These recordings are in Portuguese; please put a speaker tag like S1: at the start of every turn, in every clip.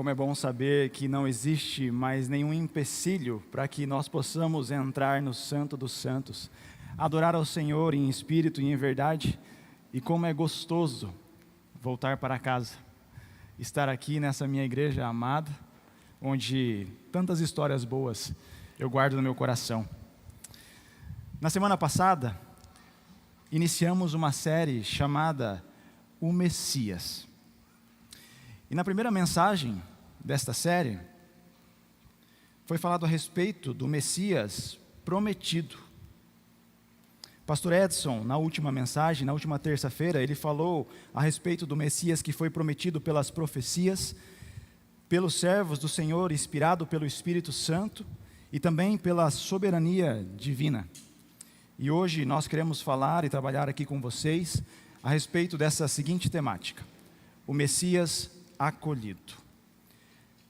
S1: Como é bom saber que não existe mais nenhum empecilho para que nós possamos entrar no Santo dos Santos, adorar ao Senhor em espírito e em verdade, e como é gostoso voltar para casa, estar aqui nessa minha igreja amada, onde tantas histórias boas eu guardo no meu coração. Na semana passada, iniciamos uma série chamada O Messias. E na primeira mensagem desta série, foi falado a respeito do Messias prometido. Pastor Edson, na última mensagem, na última terça-feira, ele falou a respeito do Messias que foi prometido pelas profecias, pelos servos do Senhor, inspirado pelo Espírito Santo e também pela soberania divina. E hoje nós queremos falar e trabalhar aqui com vocês a respeito dessa seguinte temática: o Messias acolhido.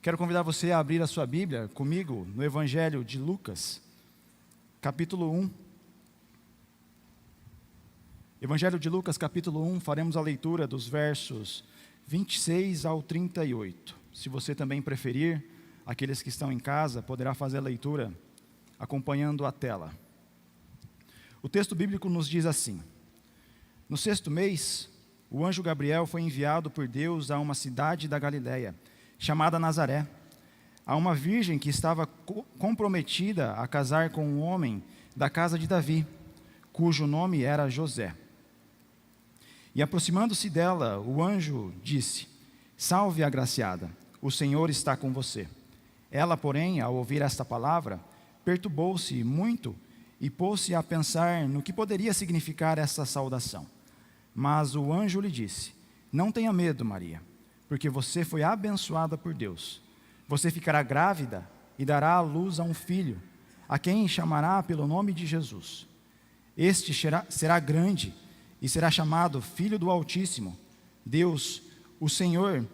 S1: Quero convidar você a abrir a sua Bíblia comigo no Evangelho de Lucas, capítulo 1. Evangelho de Lucas, capítulo 1, faremos a leitura dos versos 26 ao 38. Se você também preferir, aqueles que estão em casa, poderá fazer a leitura acompanhando a tela. O texto bíblico nos diz assim: no 6º mês, o anjo Gabriel foi enviado por Deus a uma cidade da Galileia, chamada Nazaré, a uma virgem que estava comprometida a casar com um homem da casa de Davi, cujo nome era José. E aproximando-se dela, o anjo disse: Salve, agraciada, o Senhor está com você. Ela, porém, ao ouvir esta palavra, perturbou-se muito e pôs-se a pensar no que poderia significar essa saudação. Mas o anjo lhe disse: Não tenha medo, Maria, porque você foi abençoada por Deus. Você ficará grávida e dará à luz a um filho, a quem chamará pelo nome de Jesus. Este será grande e será chamado Filho do Altíssimo. Deus, o Senhor,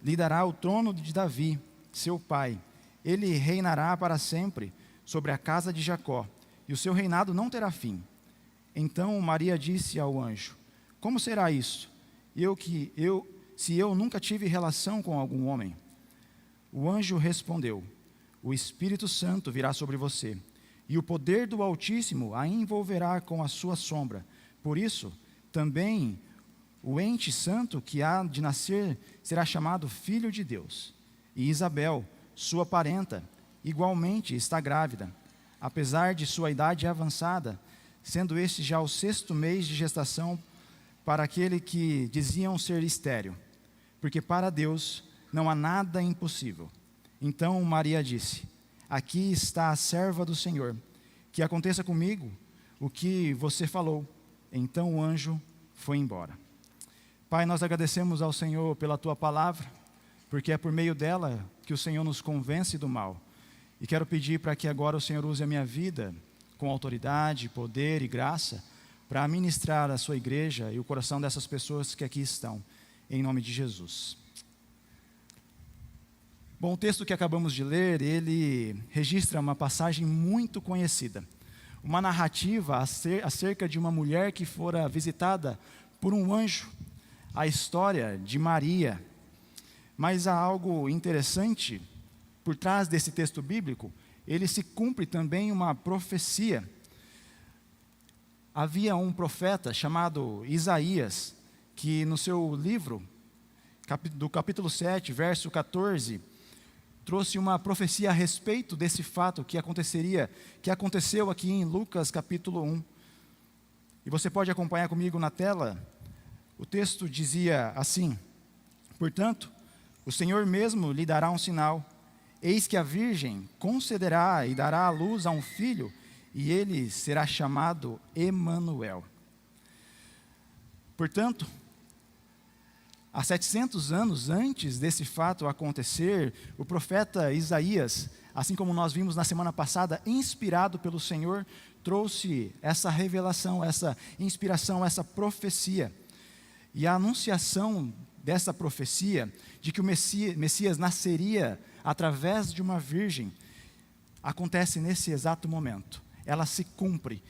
S1: lhe dará o trono de Davi, seu pai. Ele reinará para sempre sobre a casa de Jacó, e o seu reinado não terá fim. Então Maria disse ao anjo: Como será isso? Se eu nunca tive relação com algum homem? O anjo respondeu: O Espírito Santo virá sobre você, e o poder do Altíssimo a envolverá com a sua sombra. Por isso, também o ente santo que há de nascer será chamado Filho de Deus. E Isabel, sua parenta, igualmente está grávida, apesar de sua idade avançada, sendo este já o 6º mês de gestação para aquele que diziam ser estéril, porque para Deus não há nada impossível. Então Maria disse: Aqui está a serva do Senhor, que aconteça comigo o que você falou. Então o anjo foi embora. Pai, nós agradecemos ao Senhor pela Tua palavra, porque é por meio dela que o Senhor nos convence do mal. E quero pedir para que agora o Senhor use a minha vida com autoridade, poder e graça, para ministrar a sua igreja e o coração dessas pessoas que aqui estão, em nome de Jesus. Bom, o texto que acabamos de ler, ele registra uma passagem muito conhecida, uma narrativa acerca de uma mulher que fora visitada por um anjo, a história de Maria. Mas há algo interessante por trás desse texto bíblico. Ele se cumpre também uma profecia. Havia um profeta chamado Isaías, que no seu livro, do capítulo 7, verso 14, trouxe uma profecia a respeito desse fato que aconteceu aqui em Lucas capítulo 1. E você pode acompanhar comigo na tela. O texto dizia assim: Portanto, o Senhor mesmo lhe dará um sinal. Eis que a virgem concederá e dará à luz a um filho, e ele será chamado Emanuel. Portanto, há 700 anos antes desse fato acontecer, o profeta Isaías, assim como nós vimos na semana passada, inspirado pelo Senhor, trouxe essa revelação, essa inspiração, essa profecia. E a anunciação dessa profecia, de que o Messias nasceria através de uma virgem, acontece nesse exato momento. Ela se cumpre.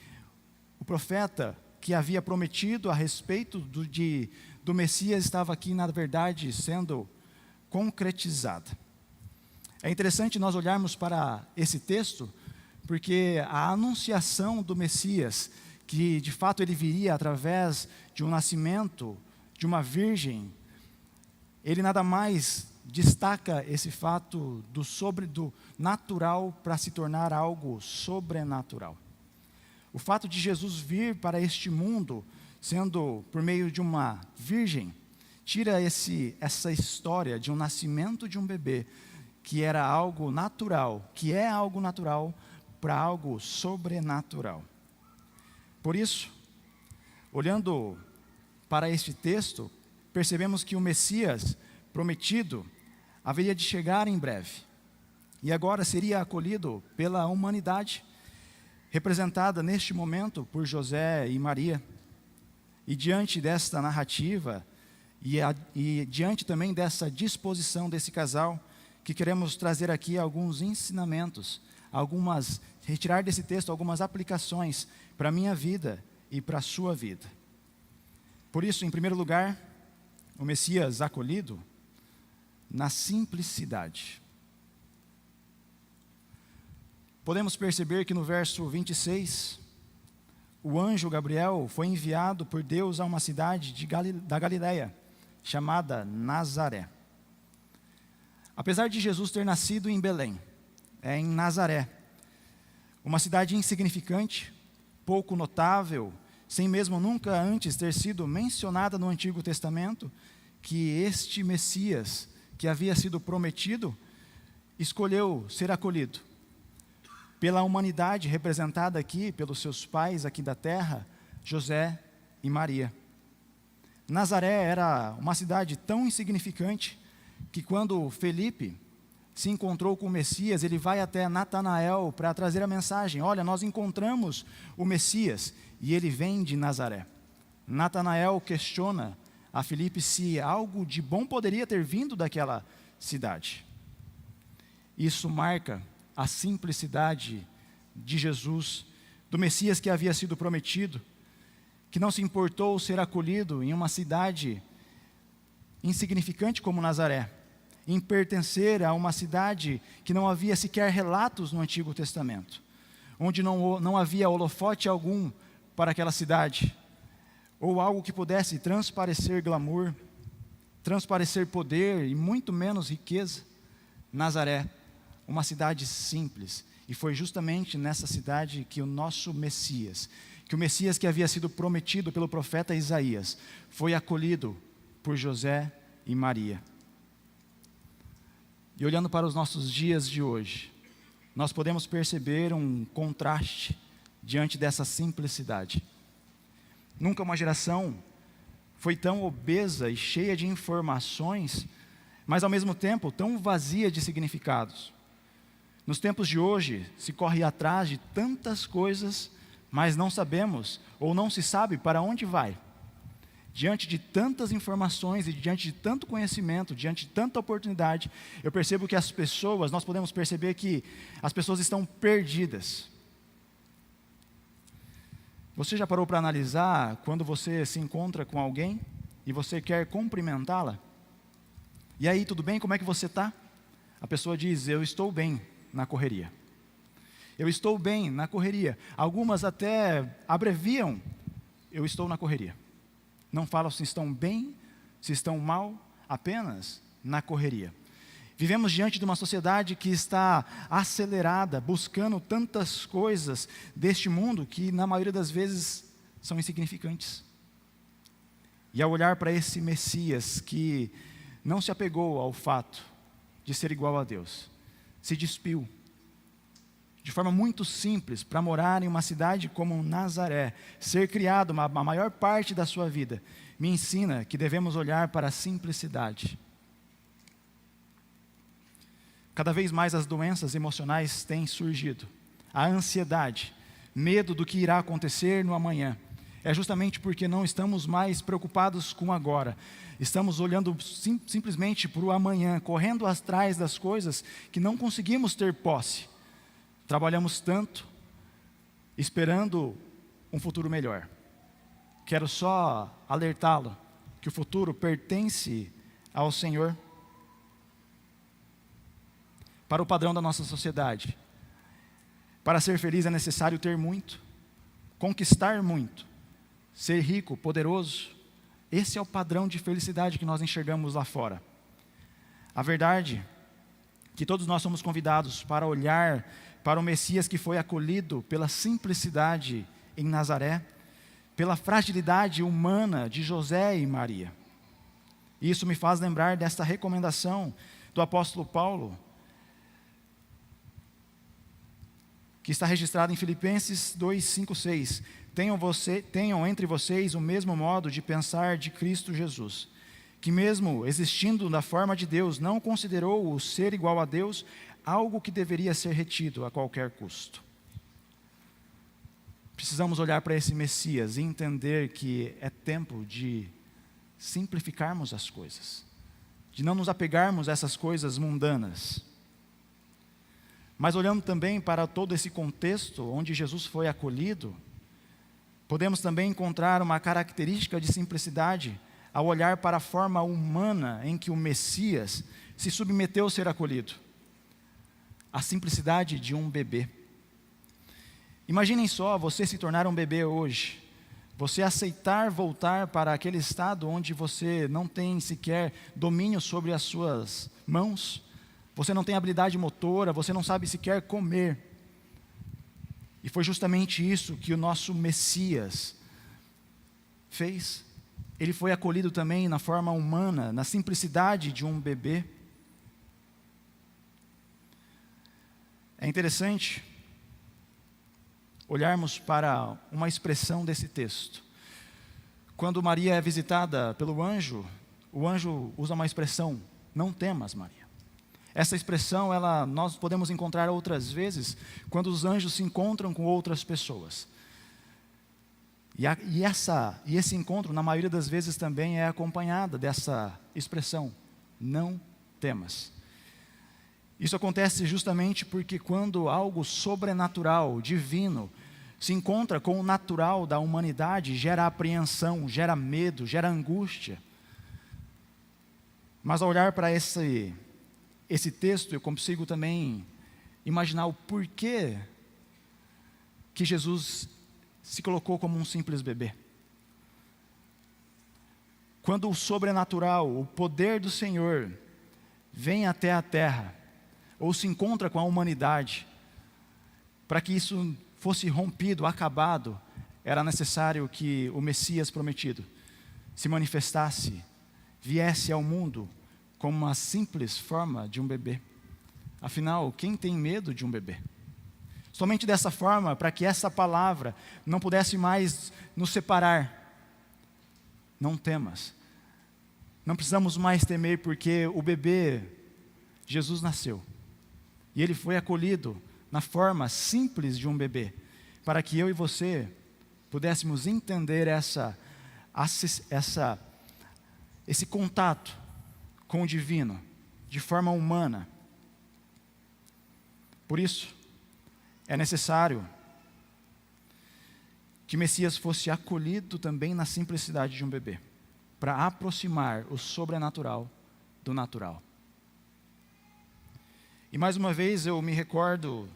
S1: O profeta que havia prometido a respeito do Messias estava aqui, na verdade, sendo concretizada. É interessante nós olharmos para esse texto, porque a anunciação do Messias, que de fato ele viria através de um nascimento de uma virgem, ele nada mais destaca esse fato do natural para se tornar algo sobrenatural. O fato de Jesus vir para este mundo, sendo por meio de uma virgem, tira essa história de um nascimento de um bebê, que era algo natural, que é algo natural, para algo sobrenatural. Por isso, olhando para este texto, percebemos que o Messias prometido haveria de chegar em breve. E agora seria acolhido pela humanidade, representada neste momento por José e Maria. E diante desta narrativa, e diante também dessa disposição desse casal, que queremos trazer aqui alguns ensinamentos, retirar desse texto algumas aplicações para a minha vida e para a sua vida. Por isso, em primeiro lugar, o Messias acolhido na simplicidade. Podemos perceber que no verso 26, o anjo Gabriel foi enviado por Deus a uma cidade da Galileia, chamada Nazaré. Apesar de Jesus ter nascido em Belém, em Nazaré, uma cidade insignificante, pouco notável, sem mesmo nunca antes ter sido mencionada no Antigo Testamento, que este Messias, que havia sido prometido, escolheu ser acolhido pela humanidade representada aqui, pelos seus pais aqui da terra, José e Maria. Nazaré era uma cidade tão insignificante que quando Felipe se encontrou com o Messias, ele vai até Natanael para trazer a mensagem: olha, nós encontramos o Messias, e ele vem de Nazaré. Natanael questiona a Felipe se algo de bom poderia ter vindo daquela cidade. Isso marca a simplicidade de Jesus, do Messias que havia sido prometido, que não se importou ser acolhido em uma cidade insignificante como Nazaré, em pertencer a uma cidade que não havia sequer relatos no Antigo Testamento, onde não havia holofote algum para aquela cidade, ou algo que pudesse transparecer glamour, transparecer poder e muito menos riqueza. Nazaré, uma cidade simples, e foi justamente nessa cidade que o nosso Messias, que o Messias que havia sido prometido pelo profeta Isaías, foi acolhido por José e Maria. E olhando para os nossos dias de hoje, nós podemos perceber um contraste diante dessa simplicidade. Nunca uma geração foi tão obesa e cheia de informações, mas ao mesmo tempo tão vazia de significados. Nos tempos de hoje, se corre atrás de tantas coisas, mas não sabemos ou não se sabe para onde vai. Diante de tantas informações e diante de tanto conhecimento, diante de tanta oportunidade, eu percebo que nós podemos perceber que as pessoas estão perdidas. Você já parou para analisar quando você se encontra com alguém e você quer cumprimentá-la? E aí, tudo bem? Como é que você está? A pessoa diz: eu estou bem na correria. Eu estou bem na correria. Algumas até abreviam: eu estou na correria. Não falam se estão bem, se estão mal, apenas na correria. Vivemos diante de uma sociedade que está acelerada, buscando tantas coisas deste mundo que na maioria das vezes são insignificantes. E ao olhar para esse Messias que não se apegou ao fato de ser igual a Deus, se despiu de forma muito simples para morar em uma cidade como Nazaré, ser criado a maior parte da sua vida, me ensina que devemos olhar para a simplicidade. Cada vez mais as doenças emocionais têm surgido. A ansiedade, medo do que irá acontecer no amanhã, é justamente porque não estamos mais preocupados com o agora. Estamos olhando simplesmente para o amanhã, correndo atrás das coisas que não conseguimos ter posse. Trabalhamos tanto, esperando um futuro melhor. Quero só alertá-lo que o futuro pertence ao Senhor. para o padrão da nossa sociedade. Para ser feliz é necessário ter muito, conquistar muito, ser rico, poderoso. Esse é o padrão de felicidade que nós enxergamos lá fora. A verdade é que todos nós somos convidados para olhar para o Messias que foi acolhido pela simplicidade em Nazaré, pela fragilidade humana de José e Maria. Isso me faz lembrar desta recomendação do apóstolo Paulo, que está registrado em Filipenses 2, 5, 6. Tenham entre vocês o mesmo modo de pensar de Cristo Jesus, que mesmo existindo na forma de Deus, não considerou o ser igual a Deus algo que deveria ser retido a qualquer custo. Precisamos olhar para esse Messias e entender que é tempo de simplificarmos as coisas, de não nos apegarmos a essas coisas mundanas. Mas olhando também para todo esse contexto onde Jesus foi acolhido, podemos também encontrar uma característica de simplicidade ao olhar para a forma humana em que o Messias se submeteu a ser acolhido. A simplicidade de um bebê. Imaginem só você se tornar um bebê hoje, você aceitar voltar para aquele estado onde você não tem sequer domínio sobre as suas mãos, você não tem habilidade motora, você não sabe sequer comer. E foi justamente isso que o nosso Messias fez. Ele foi acolhido também na forma humana, na simplicidade de um bebê. É interessante olharmos para uma expressão desse texto. Quando Maria é visitada pelo anjo, o anjo usa uma expressão: não temas, Maria. Essa expressão, nós podemos encontrar outras vezes, quando os anjos se encontram com outras pessoas. E esse encontro, na maioria das vezes, também é acompanhada dessa expressão: não temas. Isso acontece justamente porque quando algo sobrenatural, divino, se encontra com o natural da humanidade, gera apreensão, gera medo, gera angústia. Mas ao olhar para esse texto, eu consigo também imaginar o porquê que Jesus se colocou como um simples bebê. Quando o sobrenatural, o poder do Senhor, vem até a terra, ou se encontra com a humanidade, para que isso fosse rompido, acabado, era necessário que o Messias prometido se manifestasse, viesse ao mundo como uma simples forma de um bebê. Afinal, quem tem medo de um bebê? Somente dessa forma, para que essa palavra não pudesse mais nos separar. Não temas. Não precisamos mais temer, porque o bebê, Jesus nasceu. E ele foi acolhido na forma simples de um bebê, para que eu e você pudéssemos entender esse contato com o divino, de forma humana. Por isso, é necessário que Messias fosse acolhido também na simplicidade de um bebê, para aproximar o sobrenatural do natural. E mais uma vez eu me recordo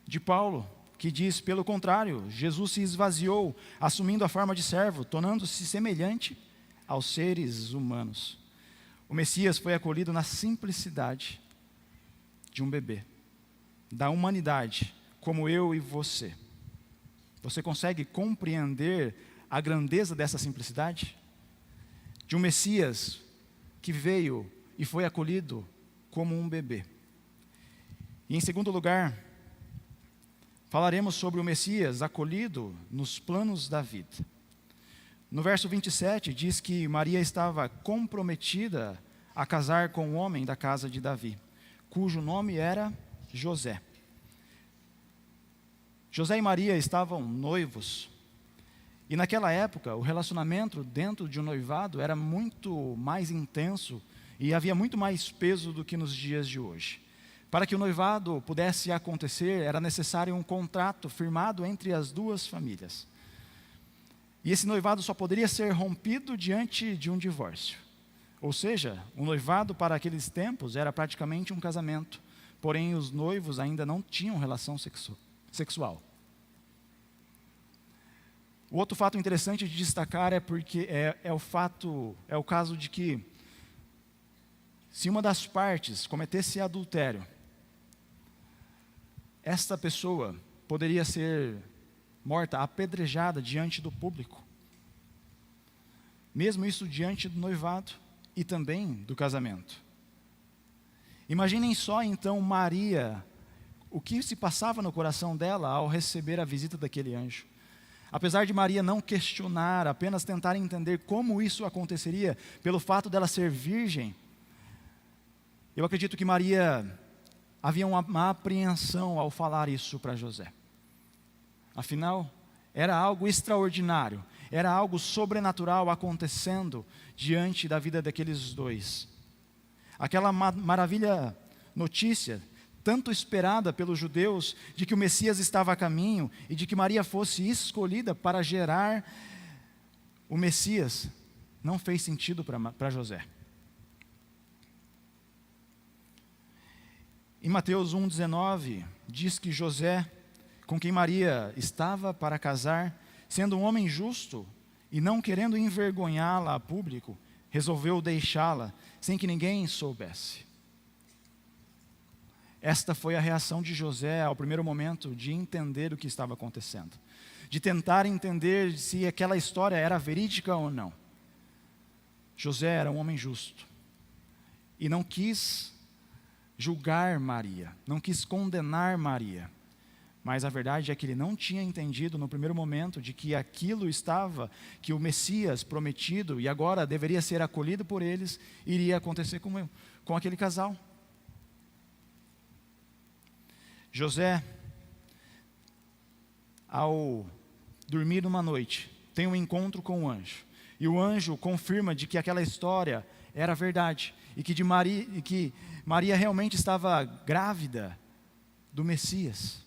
S1: de Paulo, que diz: pelo contrário, Jesus se esvaziou, assumindo a forma de servo, tornando-se semelhante aos seres humanos. O Messias foi acolhido na simplicidade de um bebê, da humanidade, como eu e você. Você consegue compreender a grandeza dessa simplicidade? De um Messias que veio e foi acolhido como um bebê. E em segundo lugar, falaremos sobre o Messias acolhido nos planos da vida. No verso 27 diz que Maria estava comprometida a casar com um homem da casa de Davi, cujo nome era José. José e Maria estavam noivos. E naquela época, o relacionamento dentro de um noivado era muito mais intenso e havia muito mais peso do que nos dias de hoje. Para que o noivado pudesse acontecer, era necessário um contrato firmado entre as duas famílias. E esse noivado só poderia ser rompido diante de um divórcio. Ou seja, o noivado para aqueles tempos era praticamente um casamento, porém os noivos ainda não tinham relação sexual. O outro fato interessante de destacar é porque é o caso de que, se uma das partes cometesse adultério, esta pessoa poderia ser morta, apedrejada diante do público. Mesmo isso diante do noivado e também do casamento. Imaginem só então Maria, o que se passava no coração dela ao receber a visita daquele anjo. Apesar de Maria não questionar, apenas tentar entender como isso aconteceria, pelo fato dela ser virgem, eu acredito que Maria havia uma apreensão ao falar isso para José. Afinal, era algo extraordinário, era algo sobrenatural acontecendo diante da vida daqueles dois. Aquela maravilha notícia, tanto esperada pelos judeus, de que o Messias estava a caminho e de que Maria fosse escolhida para gerar o Messias, não fez sentido para José. Em Mateus 1,19, diz que José, com quem Maria estava para casar, sendo um homem justo e não querendo envergonhá-la a público, resolveu deixá-la sem que ninguém soubesse. Esta foi a reação de José ao primeiro momento de entender o que estava acontecendo, de tentar entender se aquela história era verídica ou não. José era um homem justo e não quis julgar Maria, não quis condenar Maria, mas a verdade é que ele não tinha entendido no primeiro momento de que aquilo estava, que o Messias prometido e agora deveria ser acolhido por eles, iria acontecer com aquele casal. José, ao dormir numa noite, tem um encontro com o anjo, e o anjo confirma de que aquela história era verdade, e que Maria realmente estava grávida do Messias.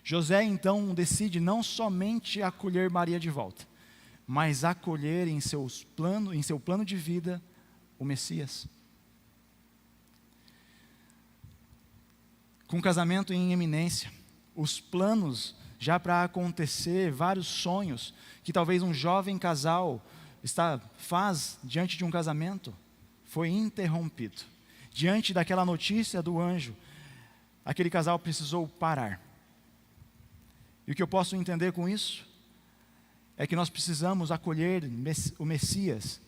S1: José então decide não somente acolher Maria de volta, mas acolher em seu plano de vida o Messias. Com o casamento em iminência, os planos já para acontecer, vários sonhos que talvez um jovem casal faz diante de um casamento, foi interrompido. Diante daquela notícia do anjo, aquele casal precisou parar. E o que eu posso entender com isso é que nós precisamos acolher o Messias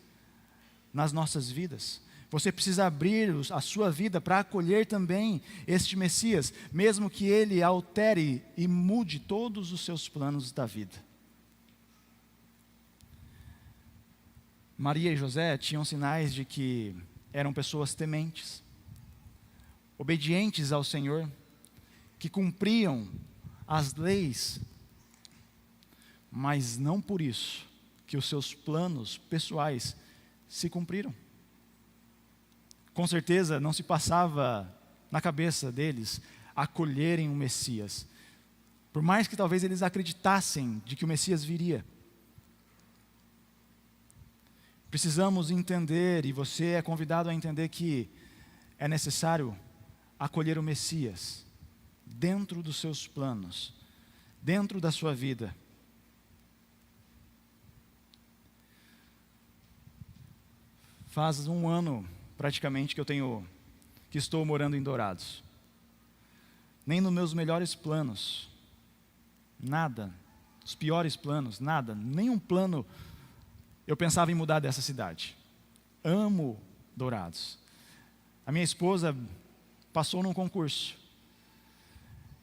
S1: nas nossas vidas. Você precisa abrir a sua vida para acolher também este Messias, mesmo que ele altere e mude todos os seus planos da vida. Maria e José tinham sinais de que eram pessoas tementes, obedientes ao Senhor, que cumpriam as leis, mas não por isso que os seus planos pessoais se cumpriram. Com certeza não se passava na cabeça deles acolherem o Messias, por mais que talvez eles acreditassem de que o Messias viria. Precisamos entender, e você é convidado a entender, que é necessário acolher o Messias dentro dos seus planos, dentro da sua vida. Faz um ano praticamente que estou morando em Dourados. Nem nos meus melhores planos, nada, os piores planos, nada, nenhum plano eu pensava em mudar dessa cidade. Amo Dourados. A minha esposa passou num concurso,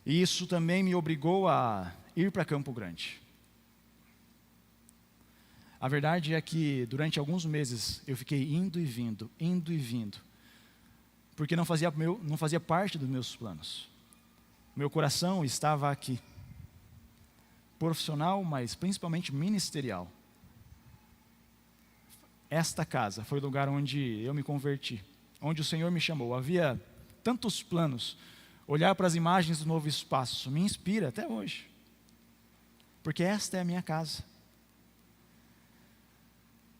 S1: e isso também me obrigou a ir para Campo Grande. A verdade é que durante alguns meses eu fiquei indo e vindo, porque não fazia parte dos meus planos. Meu coração estava aqui, profissional, mas principalmente ministerial. Esta casa foi o lugar onde eu me converti, onde o Senhor me chamou. Havia tantos planos. Olhar para as imagens do Novo Espaço me inspira até hoje, porque esta é a minha casa.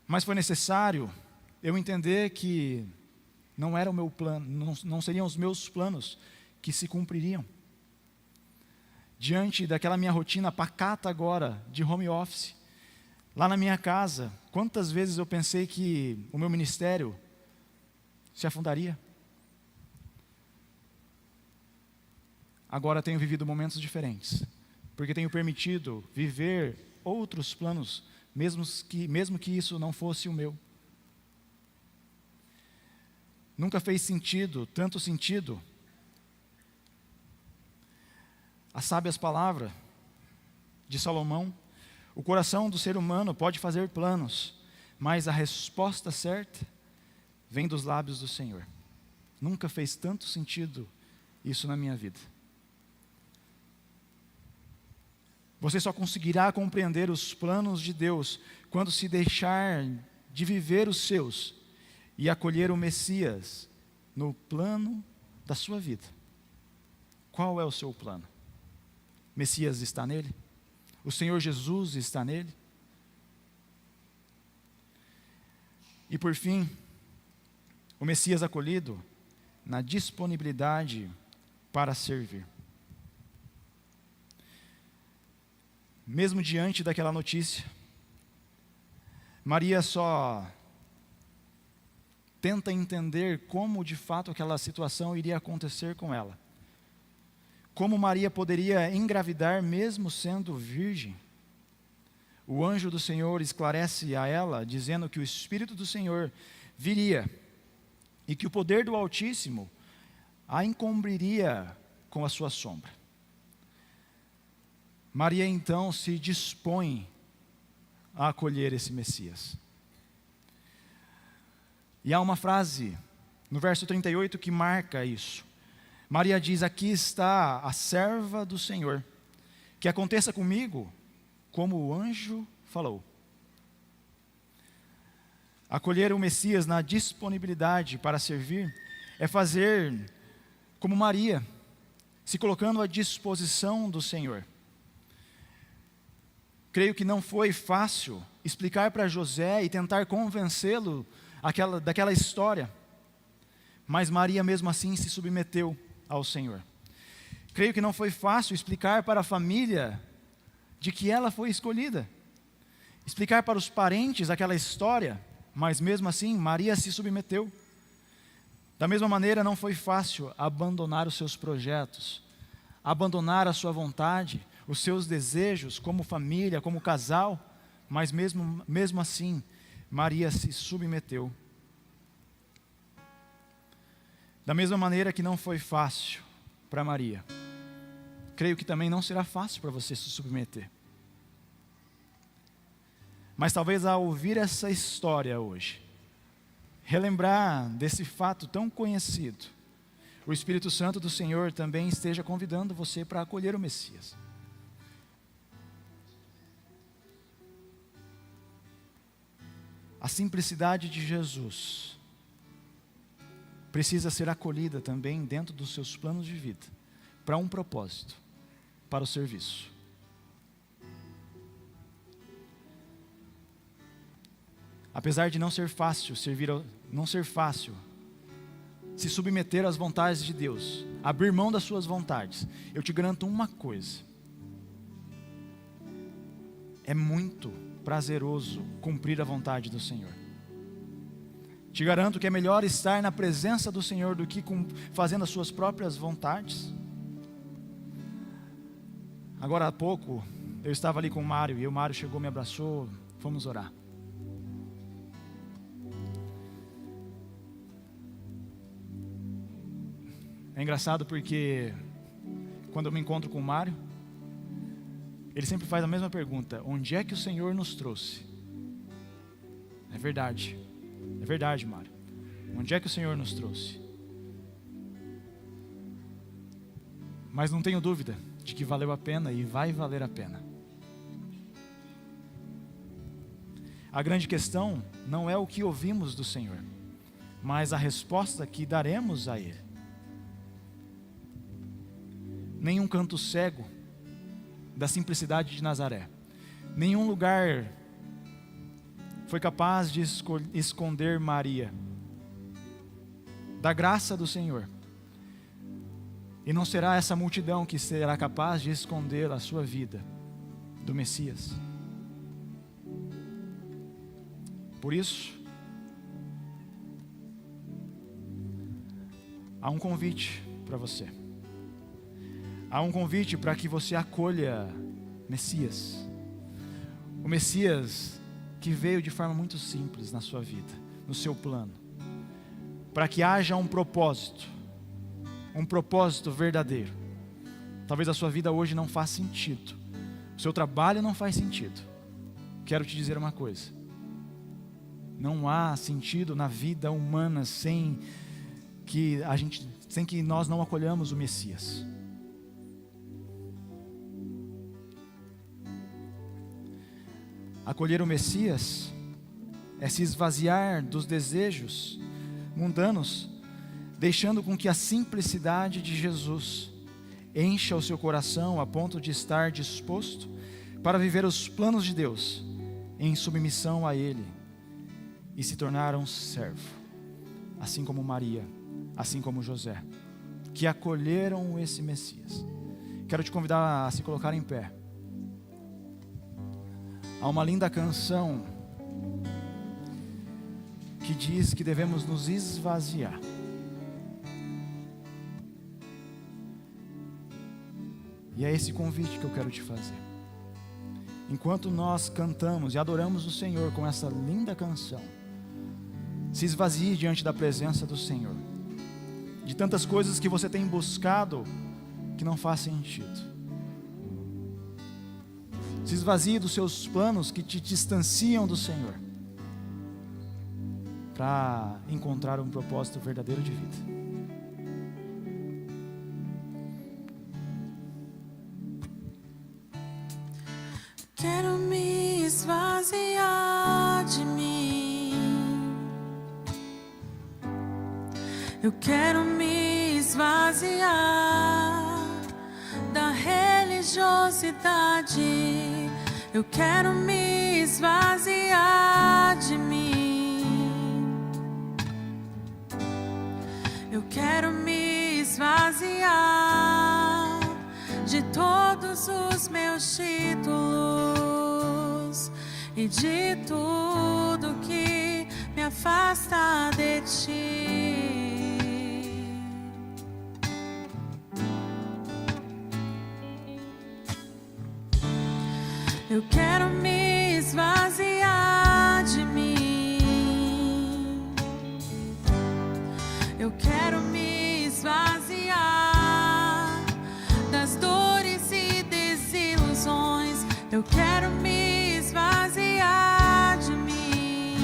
S1: Mas foi necessário eu entender que não era o meu plano, não seriam os meus planos que se cumpririam. Diante daquela minha rotina pacata agora, de home office, lá na minha casa, quantas vezes eu pensei que o meu ministério se afundaria? Agora tenho vivido momentos diferentes, porque tenho permitido viver outros planos, mesmo que isso não fosse o meu. Nunca fez sentido, tanto sentido, as sábias palavras de Salomão: o coração do ser humano pode fazer planos, mas a resposta certa vem dos lábios do Senhor. Nunca fez tanto sentido isso na minha vida. Você só conseguirá compreender os planos de Deus quando se deixar de viver os seus e acolher o Messias no plano da sua vida. Qual é o seu plano? Messias está nele? O Senhor Jesus está nele? E por fim, o Messias acolhido na disponibilidade para servir. Mesmo diante daquela notícia, Maria só tenta entender como de fato aquela situação iria acontecer com ela. Como Maria poderia engravidar mesmo sendo virgem? O anjo do Senhor esclarece a ela, dizendo que o Espírito do Senhor viria e que o poder do Altíssimo a encobriria com a sua sombra. Maria então se dispõe a acolher esse Messias. E há uma frase no verso 38 que marca isso. Maria diz: aqui está a serva do Senhor, que aconteça comigo como o anjo falou. Acolher o Messias na disponibilidade para servir é fazer como Maria, se colocando à disposição do Senhor. Creio que não foi fácil explicar para José e tentar convencê-lo daquela história, mas Maria mesmo assim se submeteu ao Senhor. Creio que não foi fácil explicar para a família de que ela foi escolhida, explicar para os parentes aquela história, mas mesmo assim Maria se submeteu. Da mesma maneira, não foi fácil abandonar os seus projetos, abandonar a sua vontade, os seus desejos como família, como casal, mas mesmo assim, Maria se submeteu. Da mesma maneira que não foi fácil para Maria, creio que também não será fácil para você se submeter. Mas talvez ao ouvir essa história hoje, relembrar desse fato tão conhecido, o Espírito Santo do Senhor também esteja convidando você para acolher o Messias. A simplicidade de Jesus precisa ser acolhida também dentro dos seus planos de vida, para um propósito, para o serviço. Apesar de não ser fácil se submeter às vontades de Deus, abrir mão das suas vontades, eu te garanto uma coisa: é muito prazeroso cumprir a vontade do Senhor. Te garanto que é melhor estar na presença do Senhor do que fazendo as suas próprias vontades. Agora há pouco, eu estava ali com o Mário, e o Mário chegou, me abraçou, fomos orar. É engraçado porque quando eu me encontro com o Mário, ele sempre faz a mesma pergunta: onde é que o Senhor nos trouxe? É verdade, Mário. Onde é que o Senhor nos trouxe? Mas não tenho dúvida de que valeu a pena e vai valer a pena. A grande questão não é o que ouvimos do Senhor, mas a resposta que daremos a Ele. Nenhum canto cego da simplicidade de Nazaré, nenhum lugar foi capaz de esconder Maria. da graça do Senhor. E não será essa multidão que será capaz de esconder a sua vida do Messias. Por isso, há um convite para você. Há um convite para que você acolha Messias. O Messias que veio de forma muito simples na sua vida, no seu plano. Para que haja um propósito verdadeiro. Talvez a sua vida hoje não faça sentido. O seu trabalho não faz sentido. Quero te dizer uma coisa. Não há sentido na vida humana sem que nós não acolhamos o Messias. Acolher o Messias é se esvaziar dos desejos mundanos, deixando com que a simplicidade de Jesus encha o seu coração a ponto de estar disposto para viver os planos de Deus em submissão a Ele e se tornar um servo, assim como Maria, assim como José, que acolheram esse Messias. Quero te convidar a se colocar em pé. Há uma linda canção que diz que devemos nos esvaziar. E é esse convite que eu quero te fazer. Enquanto nós cantamos e adoramos o Senhor com essa linda canção, se esvazie diante da presença do Senhor, de tantas coisas que você tem buscado que não faz sentido. Se esvazie dos seus planos que te distanciam do Senhor, para encontrar um propósito verdadeiro de vida.
S2: Quero me esvaziar de mim. Eu quero me esvaziar da religiosidade. Eu quero me esvaziar de mim. Eu quero me esvaziar de todos os meus títulos e de tudo que me afasta de ti. Eu quero me esvaziar de mim. Eu quero me esvaziar das dores e desilusões. Eu quero me esvaziar de mim.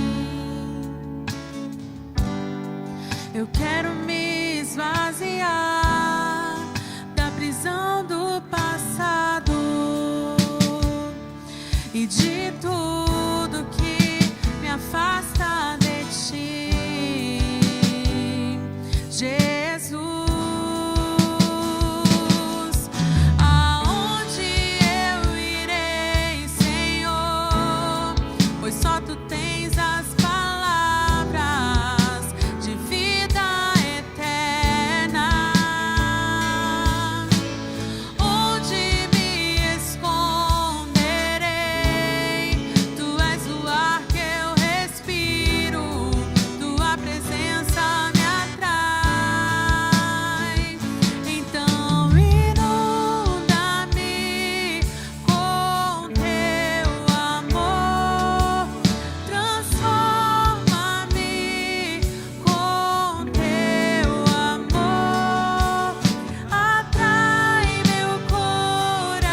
S2: Eu quero me esvaziar da prisão do passado e de tudo que me afasta de ti, Jesus. Aonde eu irei, Senhor? Pois só Tu tens as palavras de vida eterna. Onde me esconderei? Tu és o ar que eu respiro, Tua presença me atrai. Então inunda-me com Teu amor, transforma-me com Teu amor, atrai meu coração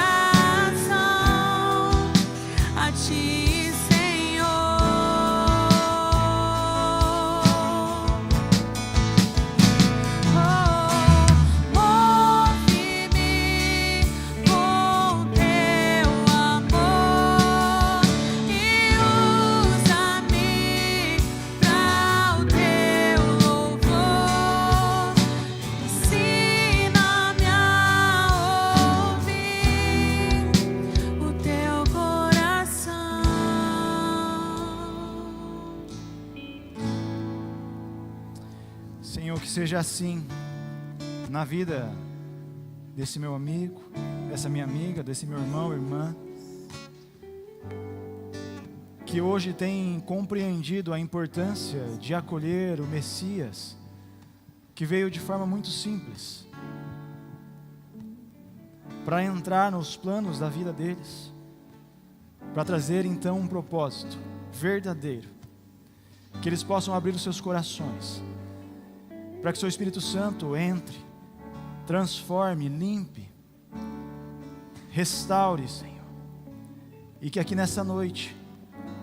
S2: a Ti, Senhor. Move-me com Teu amor e usa-me para o Teu louvor. Ensina-me a ouvir o Teu coração.
S1: Senhor, que seja assim na vida desse meu amigo, dessa minha amiga, desse meu irmão, irmã, que hoje tem compreendido a importância de acolher o Messias, que veio de forma muito simples, para entrar nos planos da vida deles, para trazer então um propósito verdadeiro, que eles possam abrir os seus corações, para que o seu Espírito Santo entre, transforme, limpe, restaure, Senhor, e que aqui nessa noite,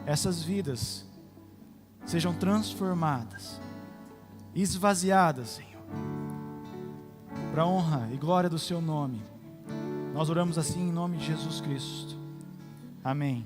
S1: essas vidas sejam transformadas, esvaziadas, Senhor, para a honra e glória do seu nome. Nós oramos assim em nome de Jesus Cristo. Amém.